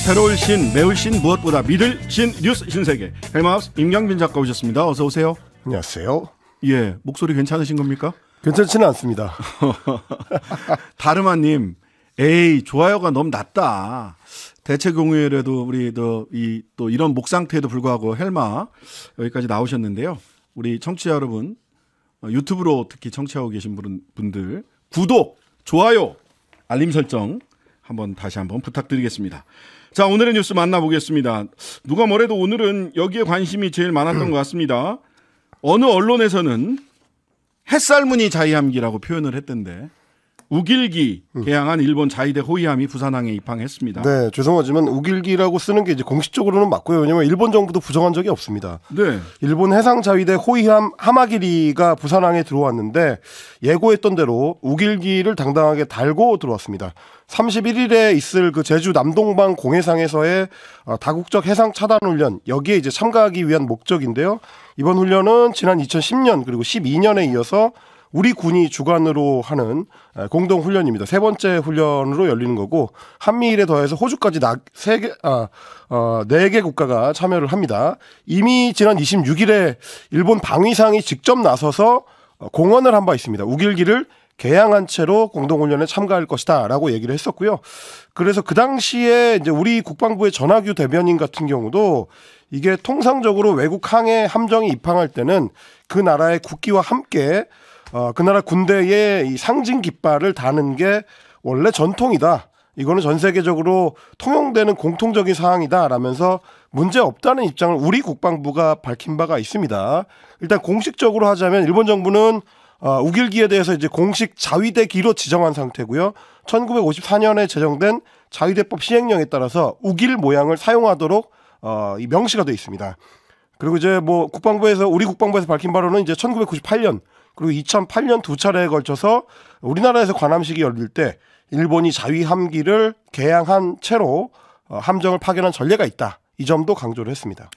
새로울 신, 매울 신, 무엇보다 믿을 신 뉴스 신세계 헬마우스 임경빈 작가 오셨습니다. 어서 오세요. 안녕하세요. 예, 목소리 괜찮으신 겁니까? 괜찮지는 않습니다. 다르마님, 에이 좋아요가 너무 낮다. 대체 공휴일에도 우리 또 이런 목 상태에도 불구하고 헬마 여기까지 나오셨는데요. 우리 청취자 여러분, 유튜브로 특히 청취하고 계신 분들 구독, 좋아요, 알림 설정 다시 한번 부탁드리겠습니다. 자, 오늘의 뉴스 만나보겠습니다. 누가 뭐래도 오늘은 여기에 관심이 제일 많았던 것 같습니다. 어느 언론에서는 햇살무늬 자위함기라고 표현을 했던데 우길기 개항한 일본 자위대 호위함이 부산항에 입항했습니다. 네, 죄송하지만 우길기라고 쓰는 게 이제 공식적으로는 맞고요. 왜냐하면 일본 정부도 부정한 적이 없습니다. 네. 일본 해상 자위대 호위함 하마기리가 부산항에 들어왔는데 예고했던 대로 우길기를 당당하게 달고 들어왔습니다. 31일에 있을 그 제주 남동방 공해상에서의 다국적 해상 차단 훈련, 여기에 이제 참가하기 위한 목적인데요. 이번 훈련은 지난 2010년 그리고 12년에 이어서 우리 군이 주관으로 하는 공동 훈련입니다. 세 번째 훈련으로 열리는 거고 한미일에 더해서 호주까지 4개 국가가 참여를 합니다. 이미 지난 26일에 일본 방위상이 직접 나서서 공언을 한 바 있습니다. 우길기를 개항한 채로 공동훈련에 참가할 것이다라고 얘기를 했었고요. 그래서 그 당시에 이제 우리 국방부의 전하규 대변인 같은 경우도 이게 통상적으로 외국 항해 함정이 입항할 때는 그 나라의 국기와 함께 그 나라 군대의 이 상징 깃발을 다는 게 원래 전통이다. 이거는 전 세계적으로 통용되는 공통적인 사항이다라면서 문제 없다는 입장을 우리 국방부가 밝힌 바가 있습니다. 일단 공식적으로 하자면 일본 정부는 우길기에 대해서 이제 공식 자위대기로 지정한 상태고요. 1954년에 제정된 자위대법 시행령에 따라서 우길 모양을 사용하도록 이 명시가 되어 있습니다. 그리고 이제 뭐 우리 국방부에서 밝힌 바로는 이제 1998년 그리고 2008년 두 차례에 걸쳐서 우리나라에서 관함식이 열릴 때 일본이 자위함기를 개항한 채로 함정을 파견한 전례가 있다. 이 점도 강조를 했습니다.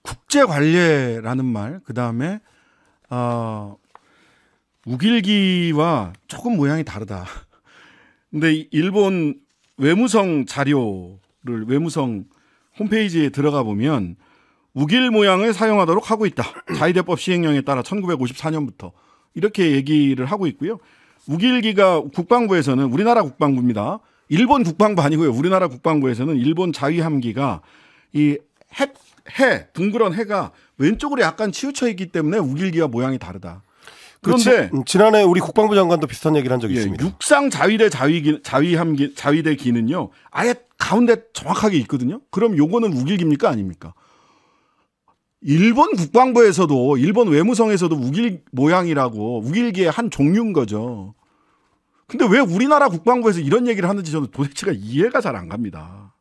국제관례라는 말, 그다음에 우길기와 조금 모양이 다르다. 근데 일본 외무성 외무성 홈페이지에 들어가 보면 우길 모양을 사용하도록 하고 있다. 자위대법 시행령에 따라 1954년부터 이렇게 얘기를 하고 있고요. 우길기가 국방부에서는 우리나라 국방부입니다. 일본 국방부 아니고요. 우리나라 국방부에서는 일본 자위함기가 이 둥그런 해가 왼쪽으로 약간 치우쳐 있기 때문에 우길기와 모양이 다르다. 그런데 지난해 우리 국방부 장관도 비슷한 얘기를 한 적이 있습니다. 육상 자위대 자위대 기는요. 아예 가운데 정확하게 있거든요. 그럼 요거는 우길기입니까 아닙니까? 일본 국방부에서도 일본 외무성에서도 우길 모양이라고 우길기의 한 종류인 거죠. 근데 왜 우리나라 국방부에서 이런 얘기를 하는지 저는 도대체가 이해가 잘 안 갑니다.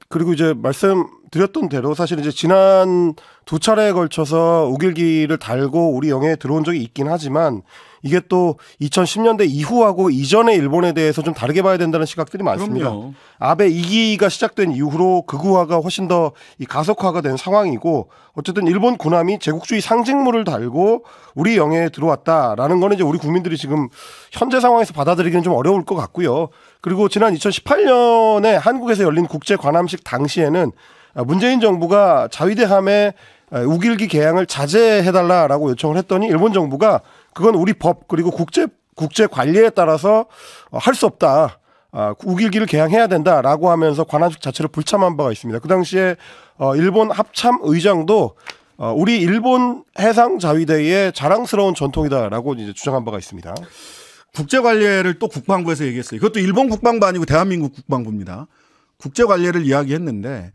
그리고 이제 말씀드렸던 대로 사실 이제 지난 두 차례에 걸쳐서 우길기를 달고 우리 영해에 들어온 적이 있긴 하지만 이게 또 2010년대 이후하고 이전의 일본에 대해서 좀 다르게 봐야 된다는 시각들이 많습니다. 그럼요. 아베 2기가 시작된 이후로 극우화가 훨씬 더 가속화가 된 상황이고 어쨌든 일본 군함이 제국주의 상징물을 달고 우리 영해에 들어왔다라는 거는 이제 우리 국민들이 지금 현재 상황에서 받아들이기는 좀 어려울 것 같고요. 그리고 지난 2018년에 한국에서 열린 국제 관함식 당시에는 문재인 정부가 자위대함에 우길기 개항을 자제해달라라고 요청을 했더니 일본 정부가 그건 우리 법 그리고 국제 관리에 따라서 할 수 없다. 우길기를 개항해야 된다라고 하면서 관함식 자체를 불참한 바가 있습니다. 그 당시에 일본 합참 의장도 우리 일본 해상 자위대의 자랑스러운 전통이다라고 이제 주장한 바가 있습니다. 국제 관례를 또 국방부에서 얘기했어요. 이것도 일본 국방부 아니고 대한민국 국방부입니다. 국제 관례를 이야기했는데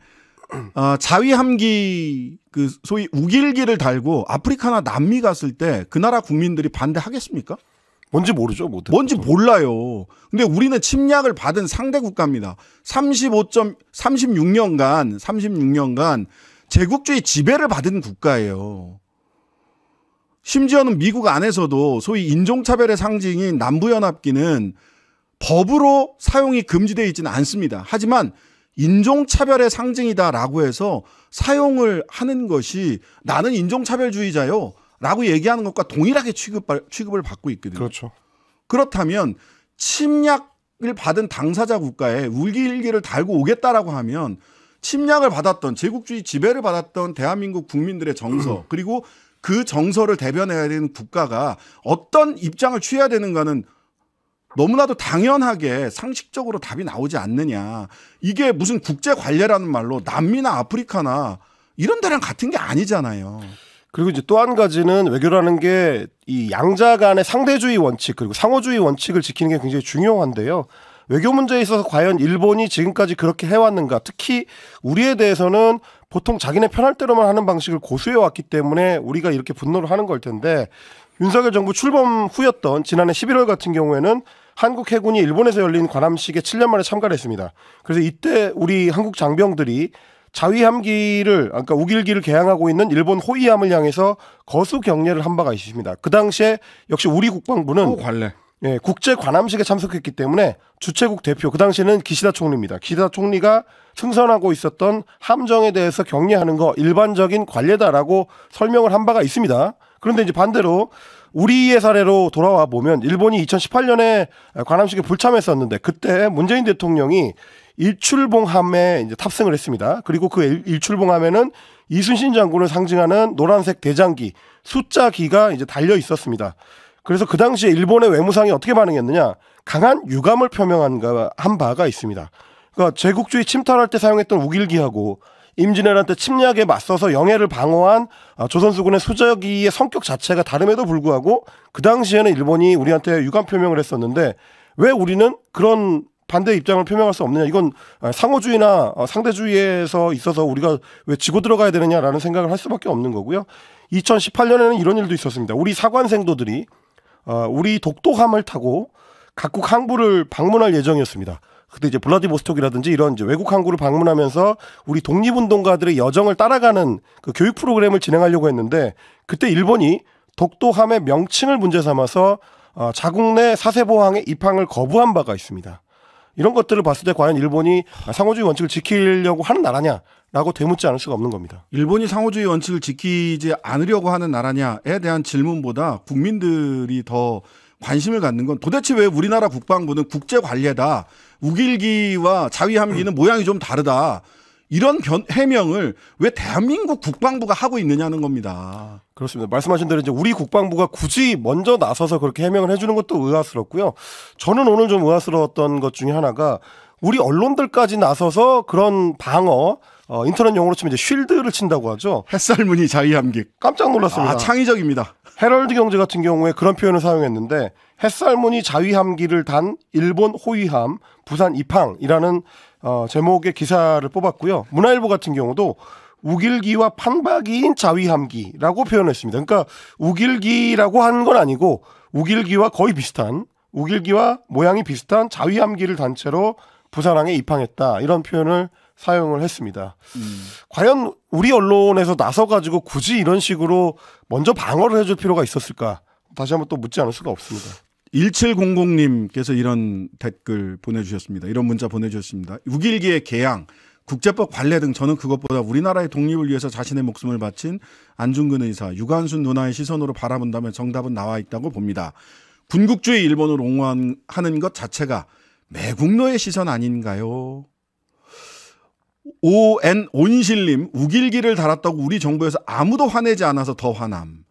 자위함기 그 소위 우길기를 달고 아프리카나 남미 갔을 때 그 나라 국민들이 반대하겠습니까? 뭔지 모르죠. 뭔지 몰라요. 근데 우리는 침략을 받은 상대 국가입니다. 36년간 제국주의 지배를 받은 국가예요. 심지어는 미국 안에서도 소위 인종차별의 상징인 남부연합기는 법으로 사용이 금지되어 있지는 않습니다. 하지만 인종차별의 상징이다라고 해서 사용을 하는 것이 나는 인종차별주의자요 라고 얘기하는 것과 동일하게 취급을 받고 있거든요. 그렇죠. 그렇다면 침략 받은 당사자 국가에 우길기를 달고 오겠다라고 하면 침략을 받았던 제국주의 지배를 받았던 대한민국 국민들의 정서 그리고 그 정서를 대변해야 되는 국가가 어떤 입장을 취해야 되는가는 너무나도 당연하게 상식적으로 답이 나오지 않느냐. 이게 무슨 국제 관례라는 말로 남미나 아프리카나 이런 데랑 같은 게 아니잖아요. 그리고 이제 또 한 가지는 외교라는 게 이 양자 간의 상대주의 원칙 그리고 상호주의 원칙을 지키는 게 굉장히 중요한데요. 외교 문제에 있어서 과연 일본이 지금까지 그렇게 해왔는가, 특히 우리에 대해서는 보통 자기네 편할 대로만 하는 방식을 고수해왔기 때문에 우리가 이렇게 분노를 하는 걸 텐데, 윤석열 정부 출범 후였던 지난해 11월 같은 경우에는 한국 해군이 일본에서 열린 관함식에 7년 만에 참가를 했습니다. 그래서 이때 우리 한국 장병들이 자위함기를, 그러니까 우길기를 개항하고 있는 일본 호위함을 향해서 거수 경례를 한 바가 있습니다. 그 당시에 역시 우리 국방부는 관례. 예, 국제 관함식에 참석했기 때문에 주최국 대표, 그 당시에는 기시다 총리입니다. 기시다 총리가 승선하고 있었던 함정에 대해서 격려하는 거 일반적인 관례다라고 설명을 한 바가 있습니다. 그런데 이제 반대로 우리의 사례로 돌아와 보면 일본이 2018년에 관함식에 불참했었는데 그때 문재인 대통령이 일출봉함에 이제 탑승을 했습니다. 그리고 그 일출봉함에는 이순신 장군을 상징하는 노란색 대장기, 숫자기가 이제 달려 있었습니다. 그래서 그 당시에 일본의 외무상이 어떻게 반응했느냐, 강한 유감을 표명한 바가 있습니다. 그러니까 제국주의 침탈할 때 사용했던 우길기하고 임진왜란 때 침략에 맞서서 영해를 방어한 조선수군의 수저기의 성격 자체가 다름에도 불구하고 그 당시에는 일본이 우리한테 유감 표명을 했었는데 왜 우리는 그런 반대 입장을 표명할 수 없느냐. 이건 상호주의나 상대주의에서 있어서 우리가 왜 지고 들어가야 되느냐라는 생각을 할 수밖에 없는 거고요. 2018년에는 이런 일도 있었습니다. 우리 사관생도들이 우리 독도함을 타고 각국 항구를 방문할 예정이었습니다. 그때 이제 블라디보스톡이라든지 이런 이제 외국 항구를 방문하면서 우리 독립운동가들의 여정을 따라가는 그 교육 프로그램을 진행하려고 했는데 그때 일본이 독도함의 명칭을 문제 삼아서 자국 내 사세보항의 입항을 거부한 바가 있습니다. 이런 것들을 봤을 때 과연 일본이 상호주의 원칙을 지키려고 하는 나라냐라고 되묻지 않을 수가 없는 겁니다. 일본이 상호주의 원칙을 지키지 않으려고 하는 나라냐에 대한 질문보다 국민들이 더 관심을 갖는 건 도대체 왜 우리나라 국방부는 국제 관례다, 우길기와 자위함기는 모양이 좀 다르다, 이런 해명을 왜 대한민국 국방부가 하고 있느냐는 겁니다. 그렇습니다. 말씀하신 대로 이제 우리 국방부가 굳이 먼저 나서서 그렇게 해명을 해주는 것도 의아스럽고요. 저는 오늘 좀 의아스러웠던 것 중에 하나가 우리 언론들까지 나서서 그런 방어, 인터넷 용어로 치면 이제 쉴드를 친다고 하죠. 햇살무늬 자위함기. 깜짝 놀랐습니다. 창의적입니다. 헤럴드 경제 같은 경우에 그런 표현을 사용했는데 햇살무늬 자위함기를 단 일본 호위함 부산 이팡이라는 제목의 기사를 뽑았고요. 문화일보 같은 경우도 우길기와 판박이인 자위함기라고 표현했습니다. 그러니까 우길기라고 하는 건 아니고 우길기와 거의 비슷한, 우길기와 모양이 비슷한 자위함기를 단체로 부산항에 입항했다, 이런 표현을 사용을 했습니다. 과연 우리 언론에서 나서가지고 굳이 이런 식으로 먼저 방어를 해줄 필요가 있었을까? 다시 한번 또 묻지 않을 수가 없습니다. 1700님께서 이런 댓글 보내주셨습니다. 이런 문자 보내주셨습니다. 우길기의 개양, 국제법 관례 등 저는 그것보다 우리나라의 독립을 위해서 자신의 목숨을 바친 안중근 의사, 유관순 누나의 시선으로 바라본다면 정답은 나와 있다고 봅니다. 군국주의 일본을 옹호하는 것 자체가 매국노의 시선 아닌가요? 온실님, 우길기를 달았다고 우리 정부에서 아무도 화내지 않아서 더 화남.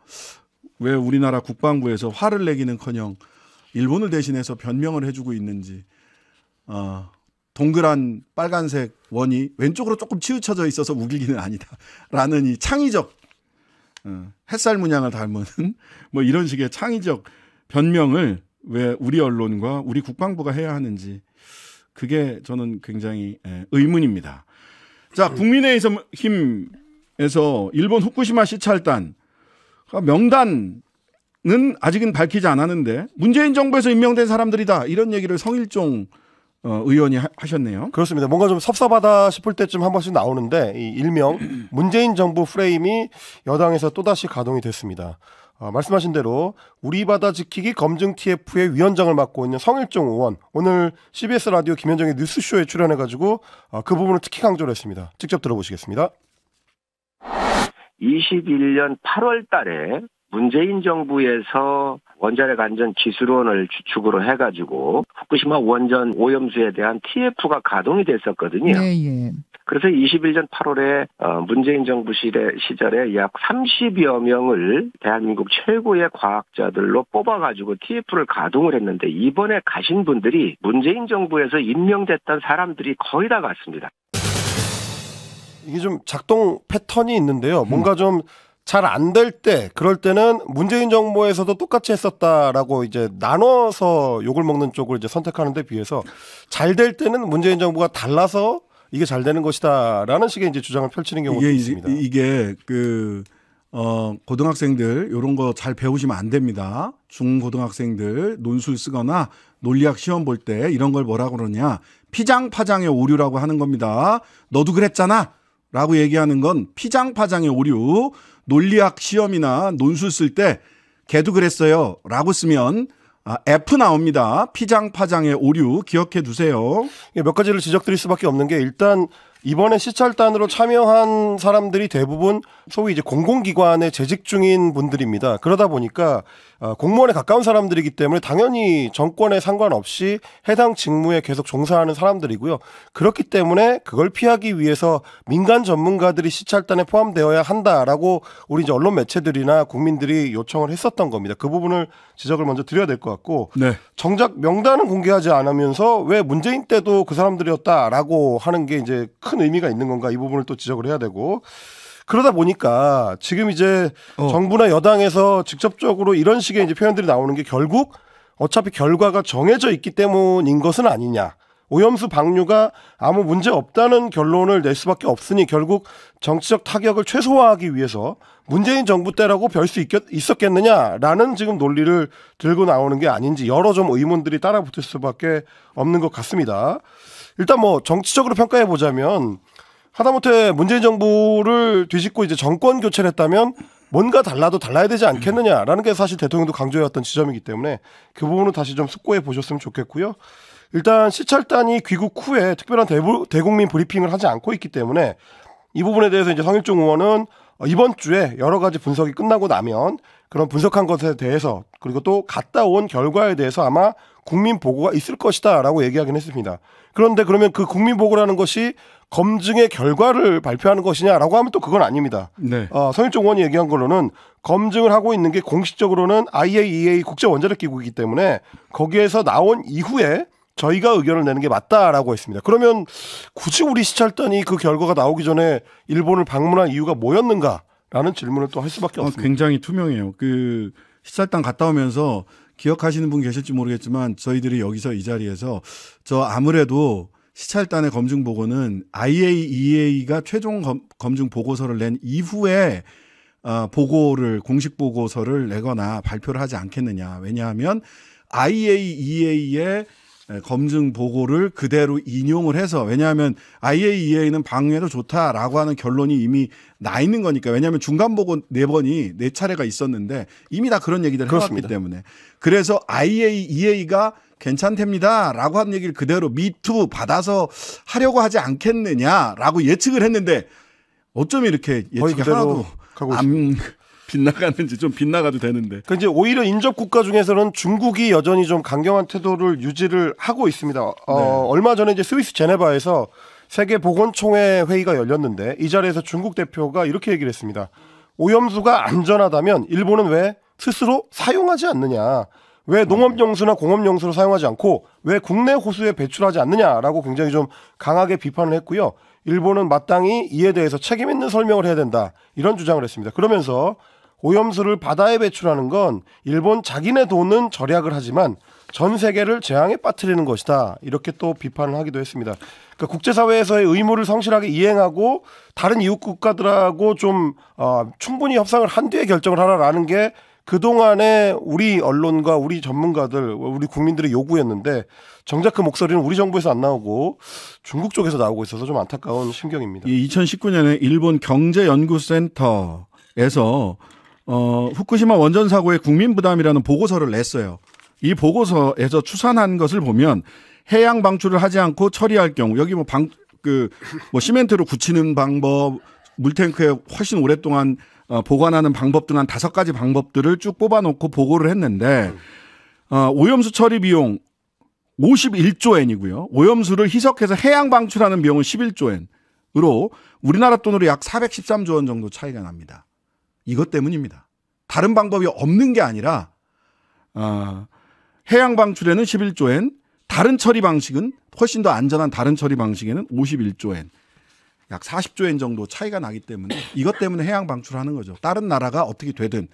왜 우리나라 국방부에서 화를 내기는커녕 일본을 대신해서 변명을 해주고 있는지. 동그란 빨간색 원이 왼쪽으로 조금 치우쳐져 있어서 우길기는 아니다라는 이 창의적, 햇살 문양을 닮은 뭐 이런 식의 창의적 변명을 왜 우리 언론과 우리 국방부가 해야 하는지, 그게 저는 굉장히 의문입니다. 자, 국민의힘에서 일본 후쿠시마 시찰단 명단은 아직은 밝히지 않았는데 문재인 정부에서 임명된 사람들이다, 이런 얘기를 성일종 의원이 하셨네요. 그렇습니다. 뭔가 좀 섭섭하다 싶을 때쯤 한 번씩 나오는데 이 일명 문재인 정부 프레임이 여당에서 또다시 가동이 됐습니다. 말씀하신 대로 우리 바다 지키기 검증 TF의 위원장을 맡고 있는 성일종 의원, 오늘 CBS 라디오 김현정의 뉴스쇼에 출연해가지고 그 부분을 특히 강조를 했습니다. 직접 들어보시겠습니다. 21년 8월 달에 문재인 정부에서 원자력 안전 기술원을 주축으로 해가지고 후쿠시마 원전 오염수에 대한 TF가 가동이 됐었거든요. 예. 그래서 21년 8월에 문재인 정부 시절에 약 30여 명을 대한민국 최고의 과학자들로 뽑아가지고 TF를 가동을 했는데 이번에 가신 분들이 문재인 정부에서 임명됐던 사람들이 거의 다 갔습니다. 이게 좀 작동 패턴이 있는데요. 뭔가 좀 잘 안 될 때, 그럴 때는 문재인 정부에서도 똑같이 했었다라고 이제 나눠서 욕을 먹는 쪽을 이제 선택하는 데 비해서 잘 될 때는 문재인 정부가 달라서 이게 잘 되는 것이다라는 식의 이제 주장을 펼치는 경우도 있습니다. 이게 고등학생들 이런 거 잘 배우시면 안 됩니다. 중고등학생들 논술 쓰거나 논리학 시험 볼 때 이런 걸 뭐라고 그러냐. 피장파장의 오류라고 하는 겁니다. 너도 그랬잖아 라고 얘기하는 건 피장파장의 오류. 논리학 시험이나 논술 쓸 때 걔도 그랬어요 라고 쓰면 F 나옵니다. 피장파장의 오류 기억해 두세요. 몇 가지를 지적드릴 수밖에 없는 게 일단 이번에 시찰단으로 참여한 사람들이 대부분 소위 이제 공공기관에 재직 중인 분들입니다. 그러다 보니까 공무원에 가까운 사람들이기 때문에 당연히 정권에 상관없이 해당 직무에 계속 종사하는 사람들이고요. 그렇기 때문에 그걸 피하기 위해서 민간 전문가들이 시찰단에 포함되어야 한다라고 우리 이제 언론 매체들이나 국민들이 요청을 했었던 겁니다. 그 부분을 지적을 먼저 드려야 될 것 같고 네. 정작 명단은 공개하지 않으면서 왜 문재인 때도 그 사람들이었다라고 하는 게 이제 큰 의미가 있는 건가 이 부분을 또 지적을 해야 되고 그러다 보니까 지금 이제 정부나 여당에서 직접적으로 이런 식의 이제 표현들이 나오는 게 결국 어차피 결과가 정해져 있기 때문인 것은 아니냐. 오염수 방류가 아무 문제 없다는 결론을 낼 수밖에 없으니 결국 정치적 타격을 최소화하기 위해서 문재인 정부 때라고 별 수 있었겠느냐라는 지금 논리를 들고 나오는 게 아닌지 여러 좀 의문들이 따라붙을 수밖에 없는 것 같습니다. 일단 뭐 정치적으로 평가해 보자면 하다못해 문재인 정부를 뒤집고 이제 정권 교체를 했다면 뭔가 달라도 달라야 되지 않겠느냐라는 게 사실 대통령도 강조해왔던 지점이기 때문에 그 부분은 다시 좀 숙고해 보셨으면 좋겠고요. 일단 시찰단이 귀국 후에 특별한 대국민 브리핑을 하지 않고 있기 때문에 이 부분에 대해서 이제 성일종 의원은 이번 주에 여러 가지 분석이 끝나고 나면 그런 분석한 것에 대해서 그리고 또 갔다 온 결과에 대해서 아마 국민 보고가 있을 것이다라고 얘기하긴 했습니다. 그런데 그러면 그 국민 보고라는 것이 검증의 결과를 발표하는 것이냐라고 하면 또 그건 아닙니다. 네. 성일종 의원이 얘기한 걸로는 검증을 하고 있는 게 공식적으로는 IAEA 국제원자력기구이기 때문에 거기에서 나온 이후에 저희가 의견을 내는 게 맞다라고 했습니다. 그러면 굳이 우리 시찰단이 그 결과가 나오기 전에 일본을 방문한 이유가 뭐였는가라는 질문을 또 할 수밖에 없습니다. 굉장히 투명해요. 그 시찰단 갔다 오면서 기억하시는 분 계실지 모르겠지만 저희들이 여기서 이 자리에서 아무래도 시찰단의 검증 보고는 IAEA가 최종 검증 보고서를 낸 이후에 공식 보고서를 내거나 발표를 하지 않겠느냐. 왜냐하면 IAEA의 검증 보고를 그대로 인용을 해서 왜냐하면 IAEA는 방류해도 좋다라고 하는 결론이 이미 나 있는 거니까 왜냐하면 중간 보고 4차례가 있었는데 이미 다 그런 얘기들을 해왔기 때문에 그래서 IAEA가 괜찮답니다라고 하는 얘기를 그대로 미투 받아서 하려고 하지 않겠느냐라고 예측을 했는데 어쩜 이렇게 예측이 하나도 안 빗나가는지 좀 빗나가도 되는데. 그 이제 오히려 인접 국가 중에서는 중국이 여전히 좀 강경한 태도를 유지를 하고 있습니다. 네. 얼마 전에 이제 스위스 제네바에서 세계 보건총회 회의가 열렸는데 이 자리에서 중국 대표가 이렇게 얘기를 했습니다. 오염수가 안전하다면 일본은 왜 스스로 사용하지 않느냐? 왜 농업용수나 공업용수로 사용하지 않고 왜 국내 호수에 배출하지 않느냐라고 굉장히 좀 강하게 비판을 했고요. 일본은 마땅히 이에 대해서 책임 있는 설명을 해야 된다. 이런 주장을 했습니다. 그러면서 오염수를 바다에 배출하는 건 일본 자기네 돈은 절약을 하지만 전 세계를 재앙에 빠뜨리는 것이다. 이렇게 또 비판을 하기도 했습니다. 그러니까 국제사회에서의 의무를 성실하게 이행하고 다른 이웃 국가들하고 좀 충분히 협상을 한 뒤에 결정을 하라라는 게 그동안에 우리 언론과 우리 전문가들, 우리 국민들의 요구였는데 정작 그 목소리는 우리 정부에서 안 나오고 중국 쪽에서 나오고 있어서 좀 안타까운 심경입니다. 2019년에 일본 경제연구센터에서 후쿠시마 원전 사고의 국민 부담이라는 보고서를 냈어요. 이 보고서에서 추산한 것을 보면 해양 방출을 하지 않고 처리할 경우 여기 시멘트로 굳히는 방법, 물탱크에 훨씬 오랫동안 보관하는 방법 등 한 5가지 방법들을 쭉 뽑아놓고 보고를 했는데 오염수 처리 비용 51조 엔이고요. 오염수를 희석해서 해양 방출하는 비용은 11조 엔으로 우리나라 돈으로 약 413조 원 정도 차이가 납니다. 이것 때문입니다. 다른 방법이 없는 게 아니라 해양 방출에는 11조 엔, 다른 처리 방식은 훨씬 더 안전한 다른 처리 방식에는 51조 엔, 약 40조 엔 정도 차이가 나기 때문에 이것 때문에 해양 방출하는 거죠. 다른 나라가 어떻게 되든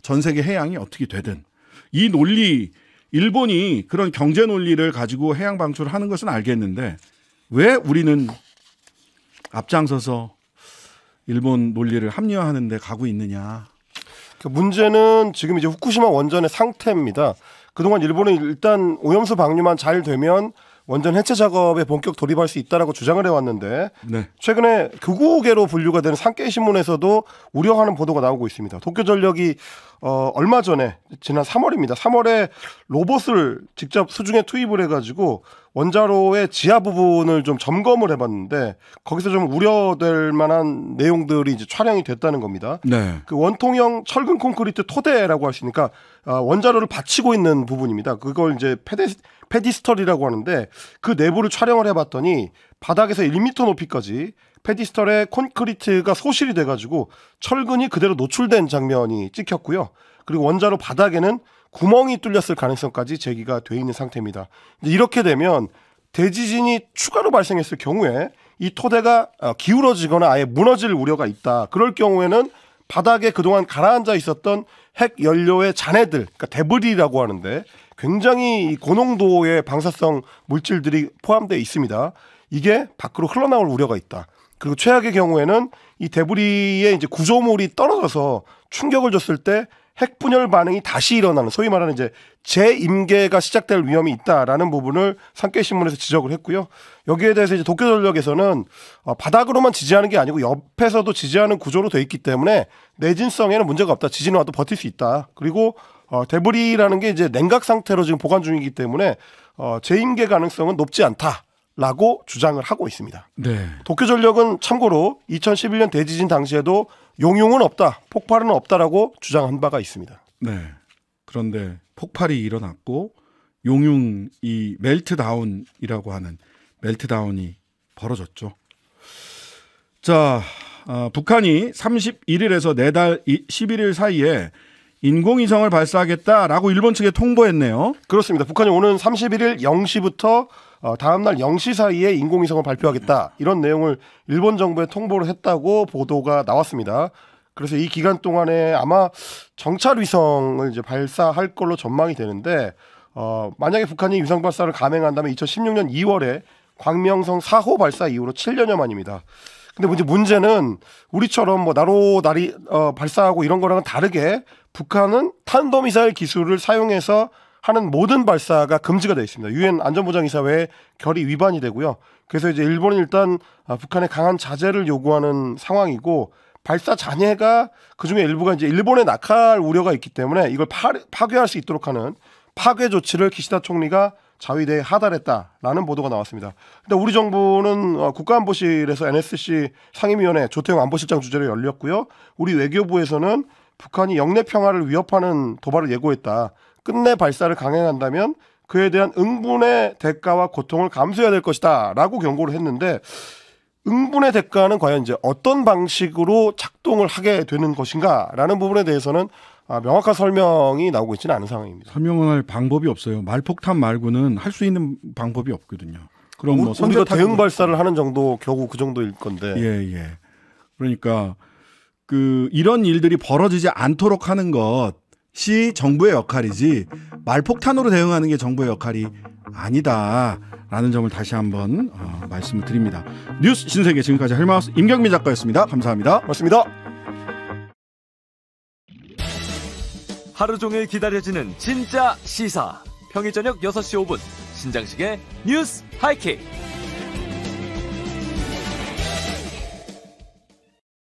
전 세계 해양이 어떻게 되든 이 논리, 일본이 그런 경제 논리를 가지고 해양 방출을 하는 것은 알겠는데 왜 우리는 앞장서서 일본 논리를 합리화하는 데 가고 있느냐. 문제는 지금 이제 후쿠시마 원전의 상태입니다. 그동안 일본은 일단 오염수 방류만 잘 되면 원전 해체 작업에 본격 돌입할 수 있다라고 주장을 해왔는데 네. 최근에 극우계로 분류가 되는 산케이 신문에서도 우려하는 보도가 나오고 있습니다. 도쿄전력이 얼마 전에 지난 3월입니다. 3월에 로봇을 직접 수중에 투입을 해가지고 원자로의 지하 부분을 좀 점검을 해봤는데 거기서 좀 우려될 만한 내용들이 이제 촬영이 됐다는 겁니다. 네. 그 원통형 철근 콘크리트 토대라고 하시니까 원자로를 받치고 있는 부분입니다. 그걸 이제 페디스털이라고 하는데 그 내부를 촬영을 해봤더니 바닥에서 1m 높이까지 페디스털에 콘크리트가 소실이 돼가지고 철근이 그대로 노출된 장면이 찍혔고요. 그리고 원자로 바닥에는 구멍이 뚫렸을 가능성까지 제기가 돼 있는 상태입니다. 이렇게 되면 대지진이 추가로 발생했을 경우에 이 토대가 기울어지거나 아예 무너질 우려가 있다. 그럴 경우에는 바닥에 그동안 가라앉아 있었던 핵 연료의 잔해들, 그러니까 데브리라고 하는데 굉장히 고농도의 방사성 물질들이 포함되어 있습니다. 이게 밖으로 흘러나올 우려가 있다. 그리고 최악의 경우에는 이 데브리의 이제 구조물이 떨어져서 충격을 줬을 때 핵분열 반응이 다시 일어나는 소위 말하는 이제 재임계가 시작될 위험이 있다라는 부분을 산케이 신문에서 지적을 했고요. 여기에 대해서 이제 도쿄전력에서는 바닥으로만 지지하는 게 아니고 옆에서도 지지하는 구조로 돼 있기 때문에 내진성에는 문제가 없다. 지진 와도 버틸 수 있다. 그리고 데브리라는 게 이제 냉각 상태로 지금 보관 중이기 때문에 재임계 가능성은 높지 않다라고 주장을 하고 있습니다. 네. 도쿄전력은 참고로 2011년 대지진 당시에도 용융은 없다, 폭발은 없다라고 주장한 바가 있습니다. 네. 그런데 폭발이 일어났고 용융이 멜트다운이라고 하는 멜트다운이 벌어졌죠. 자, 북한이 31일에서 내달 11일 사이에 인공위성을 발사하겠다라고 일본 측에 통보했네요. 그렇습니다. 북한이 오는 31일 0시부터 다음날 0시 사이에 인공위성을 발표하겠다. 이런 내용을 일본 정부에 통보를 했다고 보도가 나왔습니다. 그래서 이 기간 동안에 아마 정찰위성을 이제 발사할 걸로 전망이 되는데 만약에 북한이 위성 발사를 감행한다면 2016년 2월에 광명성 4호 발사 이후로 7년여 만입니다. 근데 문제는 우리처럼 뭐 나로나리 발사하고 이런 거랑은 다르게 북한은 탄도미사일 기술을 사용해서 하는 모든 발사가 금지가 되어 있습니다. 유엔 안전보장이사회의 결의 위반이 되고요. 그래서 이제 일본은 일단 북한의 강한 자제를 요구하는 상황이고 발사 잔해가 그중에 일부가 이제 일본에 낙하할 우려가 있기 때문에 이걸 파괴할 수 있도록 하는 파괴 조치를 기시다 총리가 자위대에 하달했다라는 보도가 나왔습니다. 근데 우리 정부는 국가안보실에서 NSC 상임위원회 조태용 안보실장 주재로 열렸고요. 우리 외교부에서는 북한이 영내 평화를 위협하는 도발을 예고했다. 끝내 발사를 강행한다면 그에 대한 응분의 대가와 고통을 감수해야 될 것이다 라고 경고를 했는데 응분의 대가는 과연 이제 어떤 방식으로 작동을 하게 되는 것인가 라는 부분에 대해서는 명확한 설명이 나오고 있지는 않은 상황입니다. 설명할 방법이 없어요. 말폭탄 말고는 할 수 있는 방법이 없거든요. 그럼 뭐 우리가 대응 발사를 하는 정도 겨우 그 정도일 건데. 예. 그러니까 이런 일들이 벌어지지 않도록 하는 것이 정부의 역할이지 말폭탄으로 대응하는 게 정부의 역할이 아니다라는 점을 다시 한번 말씀을 드립니다. 뉴스 신세계 지금까지 헬마우스 임경민 작가였습니다. 감사합니다. 고맙습니다. 하루 종일 기다려지는 진짜 시사. 평일 저녁 6시 5분 신장식의 뉴스 하이킥.